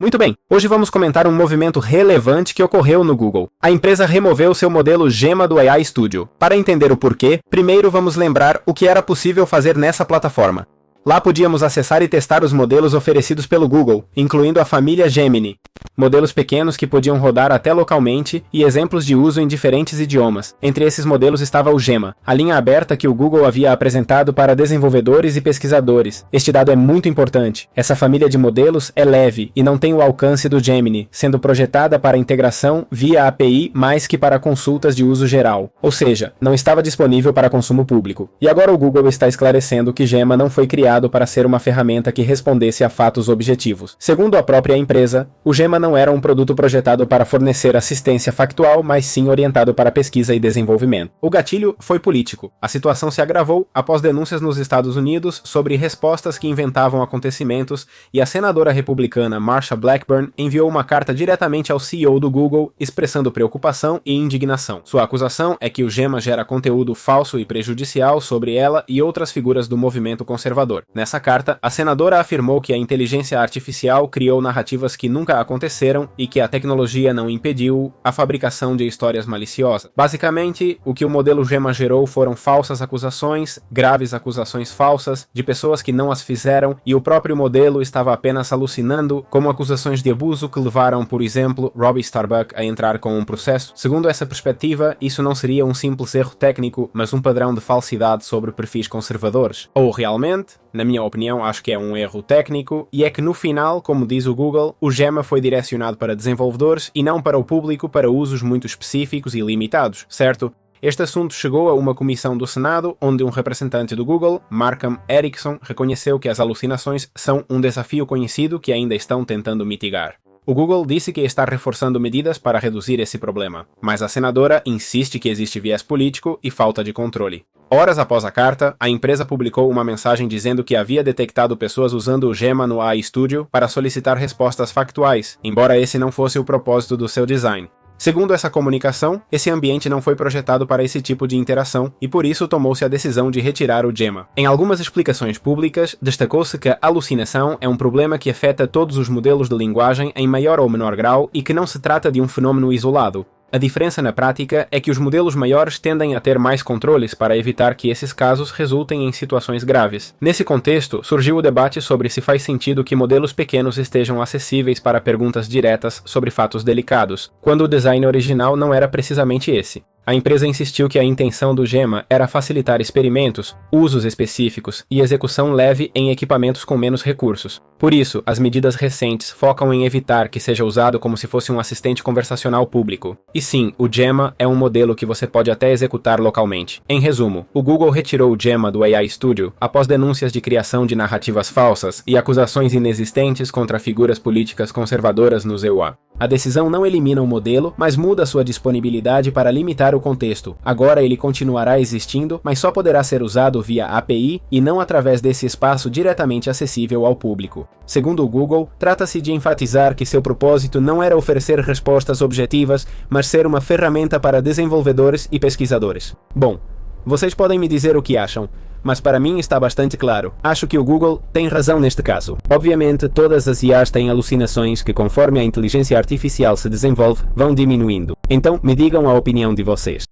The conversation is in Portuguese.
Muito bem, hoje vamos comentar um movimento relevante que ocorreu no Google. A empresa removeu seu modelo Gemma do AI Studio. Para entender o porquê, primeiro vamos lembrar o que era possível fazer nessa plataforma. Lá podíamos acessar e testar os modelos oferecidos pelo Google, incluindo a família Gemini. Modelos pequenos que podiam rodar até localmente e exemplos de uso em diferentes idiomas. Entre esses modelos estava o Gemma, a linha aberta que o Google havia apresentado para desenvolvedores e pesquisadores. Este dado é muito importante. Essa família de modelos é leve e não tem o alcance do Gemini, sendo projetada para integração via API mais que para consultas de uso geral. Ou seja, não estava disponível para consumo público. E agora o Google está esclarecendo que Gemma não foi criado para ser uma ferramenta que respondesse a fatos objetivos. Segundo a própria empresa, o Gemma não era um produto projetado para fornecer assistência factual, mas sim orientado para pesquisa e desenvolvimento. O gatilho foi político. A situação se agravou após denúncias nos Estados Unidos sobre respostas que inventavam acontecimentos e a senadora republicana Marsha Blackburn enviou uma carta diretamente ao CEO do Google expressando preocupação e indignação. Sua acusação é que o Gemma gera conteúdo falso e prejudicial sobre ela e outras figuras do movimento conservador. Nessa carta, a senadora afirmou que a inteligência artificial criou narrativas que nunca aconteceram e que a tecnologia não impediu a fabricação de histórias maliciosas. Basicamente, o que o modelo Gemma gerou foram falsas acusações, graves acusações falsas, de pessoas que não as fizeram, e o próprio modelo estava apenas alucinando, como acusações de abuso que levaram, por exemplo, Robbie Starbuck a entrar com um processo. Segundo essa perspectiva, isso não seria um simples erro técnico, mas um padrão de falsidade sobre perfis conservadores. Ou realmente, na minha opinião, acho que é um erro técnico, e é que no final, como diz o Google, o Gemma foi direcionado para desenvolvedores e não para o público para usos muito específicos e limitados, certo? Este assunto chegou a uma comissão do Senado, onde um representante do Google, Markham Erickson, reconheceu que as alucinações são um desafio conhecido que ainda estão tentando mitigar. O Google disse que está reforçando medidas para reduzir esse problema, mas a senadora insiste que existe viés político e falta de controle. Horas após a carta, a empresa publicou uma mensagem dizendo que havia detectado pessoas usando o Gemma no AI Studio para solicitar respostas factuais, embora esse não fosse o propósito do seu design. Segundo essa comunicação, esse ambiente não foi projetado para esse tipo de interação e por isso tomou-se a decisão de retirar o Gemma. Em algumas explicações públicas, destacou-se que a alucinação é um problema que afeta todos os modelos de linguagem em maior ou menor grau e que não se trata de um fenômeno isolado. A diferença na prática é que os modelos maiores tendem a ter mais controles para evitar que esses casos resultem em situações graves. Nesse contexto, surgiu o debate sobre se faz sentido que modelos pequenos estejam acessíveis para perguntas diretas sobre fatos delicados, quando o design original não era precisamente esse. A empresa insistiu que a intenção do Gemma era facilitar experimentos, usos específicos e execução leve em equipamentos com menos recursos. Por isso, as medidas recentes focam em evitar que seja usado como se fosse um assistente conversacional público. E sim, o Gemma é um modelo que você pode até executar localmente. Em resumo, o Google retirou o Gemma do AI Studio após denúncias de criação de narrativas falsas e acusações inexistentes contra figuras políticas conservadoras no EUA. A decisão não elimina o modelo, mas muda sua disponibilidade para limitar o contexto. Agora ele continuará existindo, mas só poderá ser usado via API e não através desse espaço diretamente acessível ao público. Segundo o Google, trata-se de enfatizar que seu propósito não era oferecer respostas objetivas, mas ser uma ferramenta para desenvolvedores e pesquisadores. Bom, vocês podem me dizer o que acham, mas para mim está bastante claro. Acho que o Google tem razão neste caso. Obviamente, todas as IAs têm alucinações que, conforme a inteligência artificial se desenvolve, vão diminuindo. Então, me digam a opinião de vocês.